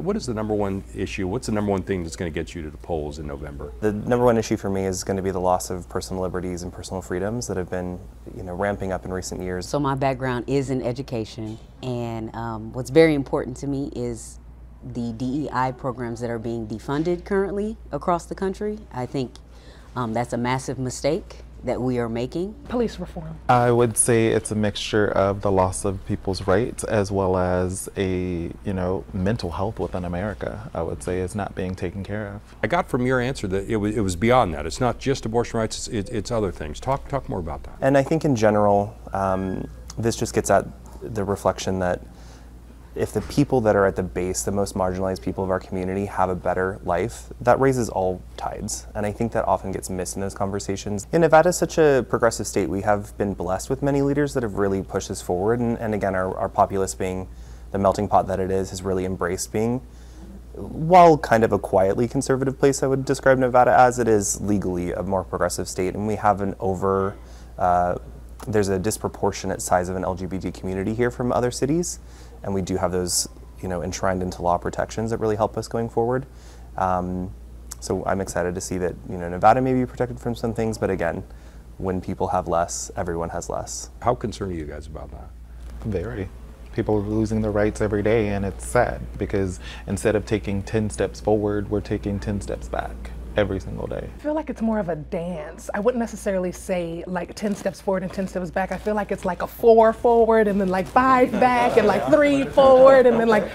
What is the number one issue? What's the number one thing that's going to get you to the polls in November? The number one issue for me is going to be the loss of personal liberties and personal freedoms that have been, ramping up in recent years. So my background is in education, and what's very important to me is the DEI programs that are being defunded currently across the country. I think that's a massive mistake that we are making. Police reform. I would say it's a mixture of the loss of people's rights as well as a, mental health within America, I would say, is not being taken care of. I got from your answer that it was beyond that. It's not just abortion rights, it's other things. Talk more about that. And I think in general, this just gets at the reflection that if the people that are at the base, the most marginalized people of our community, have a better life, that raises all tides. And I think that often gets missed in those conversations. Nevada is such a progressive state. We have been blessed with many leaders that have really pushed us forward. And again, our populace, being the melting pot that it is, has really embraced being, while kind of a quietly conservative place, I would describe Nevada as, it is legally a more progressive state. And we have there's a disproportionate size of an LGBT community here from other cities. And we do have those, enshrined into law protections that really help us going forward. So I'm excited to see that, Nevada may be protected from some things, but again, when people have less, everyone has less. How concerned are you guys about that? Very. People are losing their rights every day, and it's sad because instead of taking 10 steps forward, we're taking 10 steps back every single day. I feel like it's more of a dance. I wouldn't necessarily say like 10 steps forward and 10 steps back. I feel like it's like a 4 forward and then like 5 back and like 3 forward and then like,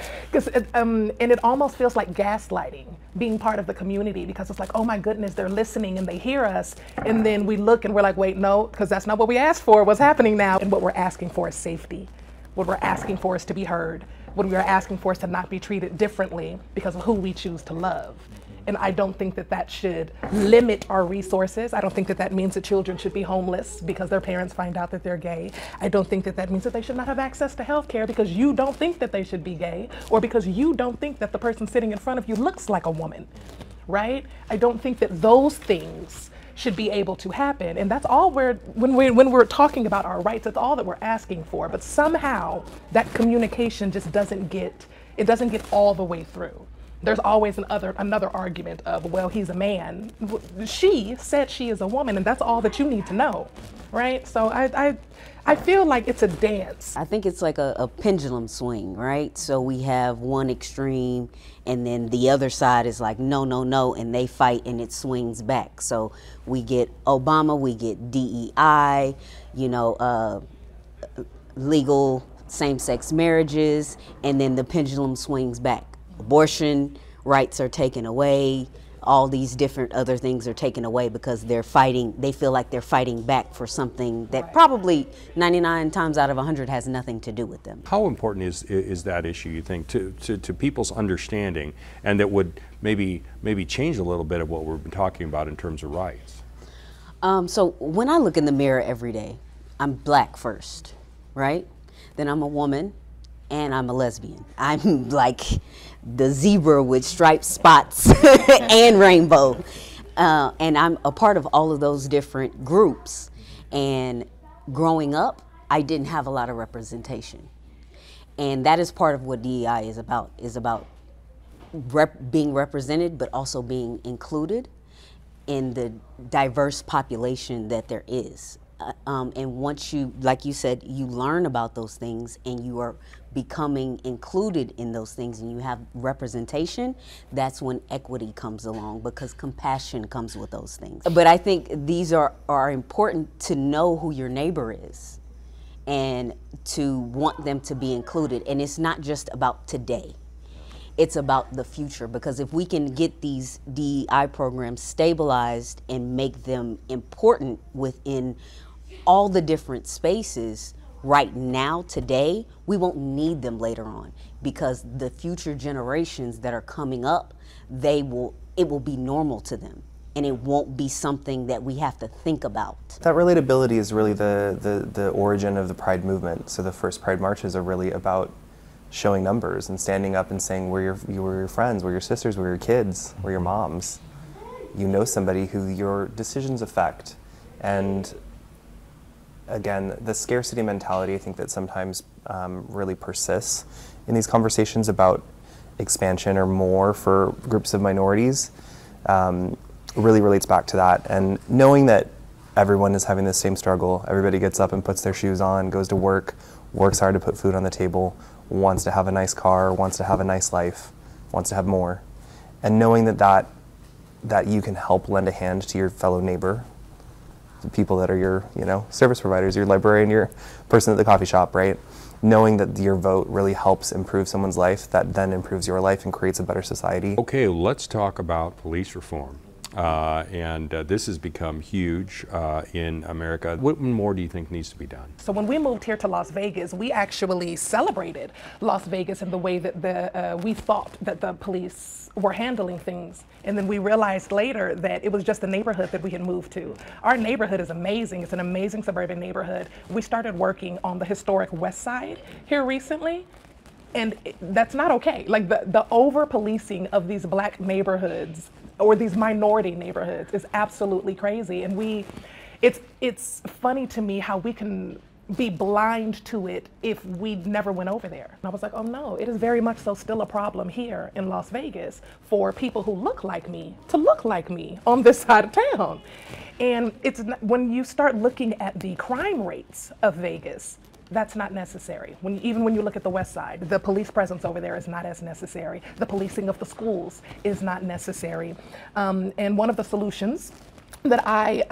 and it almost feels like gaslighting, being part of the community, because it's like, oh my goodness, they're listening and they hear us. And then we look and we're like, wait, no, because that's not what we asked for. What's happening now? And what we're asking for is safety. What we're asking for is to be heard. What we're asking for is to not be treated differently because of who we choose to love. And I don't think that that should limit our resources. I don't think that that means that children should be homeless because their parents find out that they're gay. I don't think that that means that they should not have access to health care because you don't think that they should be gay, or because you don't think that the person sitting in front of you looks like a woman, right? I don't think that those things should be able to happen. And that's all when we're talking about our rights, that's all that we're asking for. But somehow that communication just doesn't get all the way through. There's always another argument of, well, he's a man. She said she is a woman, and that's all that you need to know, right? So I feel like it's a dance. I think it's like a pendulum swing, right? So we have one extreme, and then the other side is like, no, no, no, and they fight, and it swings back. So we get Obama, we get DEI, legal same-sex marriages, and then the pendulum swings back. Abortion rights are taken away, all these different other things are taken away because they feel like they're fighting back for something that probably 99 times out of 100 has nothing to do with them. How important is that issue, you think, to people's understanding, and that would maybe change a little bit of what we've been talking about in terms of rights? So when I look in the mirror every day, I'm black first, right? Then I'm a woman, and I'm a lesbian. I'm like the zebra with striped spots and rainbow. And I'm a part of all of those different groups. And growing up, I didn't have a lot of representation. And that is part of what DEI is about being represented, but also being included in the diverse population that there is. And once you, like you said, you learn about those things and you are becoming included in those things and you have representation, that's when equity comes along, because compassion comes with those things. But I think these are important to know who your neighbor is and to want them to be included. And it's not just about today. It's about the future, because if we can get these DEI programs stabilized and make them important within all the different spaces right now, today, we won't need them later on, because the future generations that are coming up, it will be normal to them, and it won't be something that we have to think about. That relatability is really the origin of the Pride movement. So the first Pride marches are really about showing numbers and standing up and saying we're your friends, we're your sisters, we're your kids, we're your moms. You know somebody who your decisions affect. And again, the scarcity mentality, I think, that sometimes really persists in these conversations about expansion or more for groups of minorities really relates back to that. And knowing that everyone is having the same struggle, everybody gets up and puts their shoes on, goes to work, works hard to put food on the table, wants to have a nice car, wants to have a nice life, wants to have more. And knowing that you can help lend a hand to your fellow neighbor, the people that are your, service providers, your librarian, your person at the coffee shop, right? Knowing that your vote really helps improve someone's life, that then improves your life and creates a better society. Okay, let's talk about police reform. This has become huge in America. What more do you think needs to be done? So when we moved here to Las Vegas, we actually celebrated Las Vegas in the way that we thought that the police were handling things. And then we realized later that it was just the neighborhood that we had moved to. Our neighborhood is amazing. It's an amazing suburban neighborhood. We started working on the historic West Side here recently. And that's not okay. Like the over-policing of these black neighborhoods or these minority neighborhoods is absolutely crazy. And it's funny to me how we can be blind to it if we never went over there. And I was like, oh no, it is very much so still a problem here in Las Vegas for people who look like me to look like me on this side of town. And when you start looking at the crime rates of Vegas, that's not necessary. Even when you look at the West Side, the police presence over there is not as necessary. The policing of the schools is not necessary. And one of the solutions that I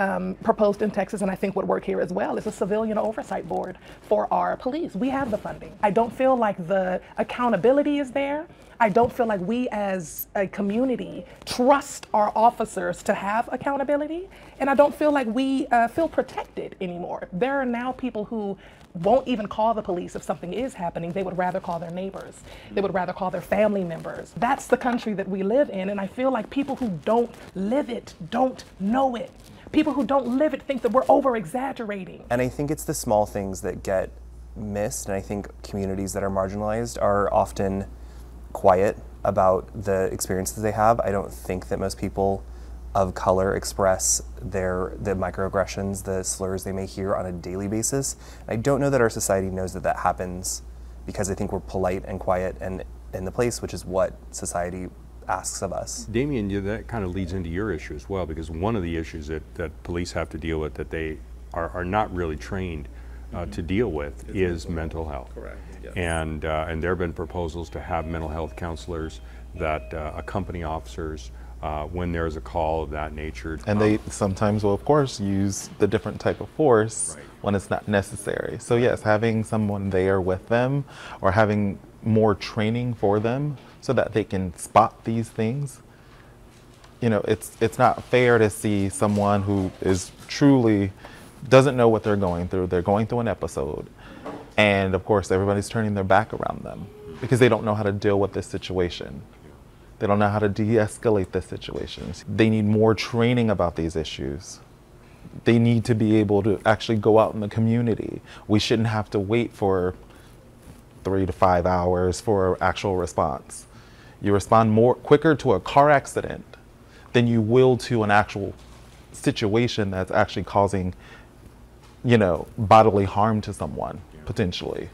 proposed in Texas, and I think would work here as well, is a civilian oversight board for our police. We have the funding. I don't feel like the accountability is there. I don't feel like we as a community trust our officers to have accountability. And I don't feel like we feel protected anymore. There are now people who won't even call the police if something is happening. They would rather call their neighbors. They would rather call their family members. That's the country that we live in, and I feel like people who don't live it don't know it. People who don't live it think that we're over-exaggerating. And I think it's the small things that get missed, and I think communities that are marginalized are often quiet about the experiences they have. I don't think that most people of color express the microaggressions, the slurs they may hear on a daily basis. I don't know that our society knows that that happens because I think we're polite and quiet and in the place, which is what society asks of us. Damien, that kind of leads into your issue as well, because one of the issues that police have to deal with that they are not really trained to deal with is mental health. Correct. Yes. And there have been proposals to have mental health counselors that accompany officers when there's a call of that nature. And they sometimes will, of course, use the different type of force when it's not necessary. So yes, having someone there with them or having more training for them so that they can spot these things. It's not fair to see someone who is truly doesn't know what they're going through. They're going through an episode. And of course, everybody's turning their back around them because they don't know how to deal with this situation. They don't know how to de-escalate this situation. They need more training about these issues. They need to be able to actually go out in the community. We shouldn't have to wait for 3 to 5 hours for actual response. You respond quicker to a car accident than you will to an actual situation that's actually causing, bodily harm to someone, potentially,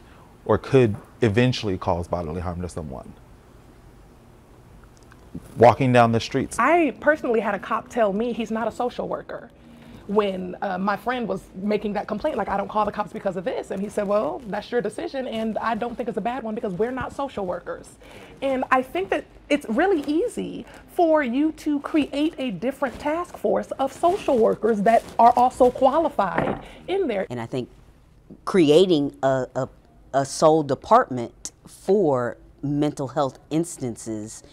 or could eventually cause bodily harm to someone. Walking down the streets. I personally had a cop tell me he's not a social worker when my friend was making that complaint, like, I don't call the cops because of this. And he said, well, that's your decision, and I don't think it's a bad one because we're not social workers. And I think that it's really easy for you to create a different task force of social workers that are also qualified in there. And I think creating a sole department for mental health instances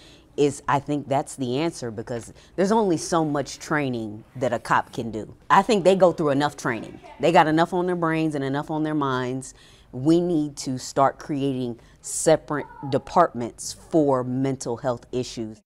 I think that's the answer, because there's only so much training that a cop can do. I think they go through enough training. They got enough on their brains and enough on their minds. We need to start creating separate departments for mental health issues.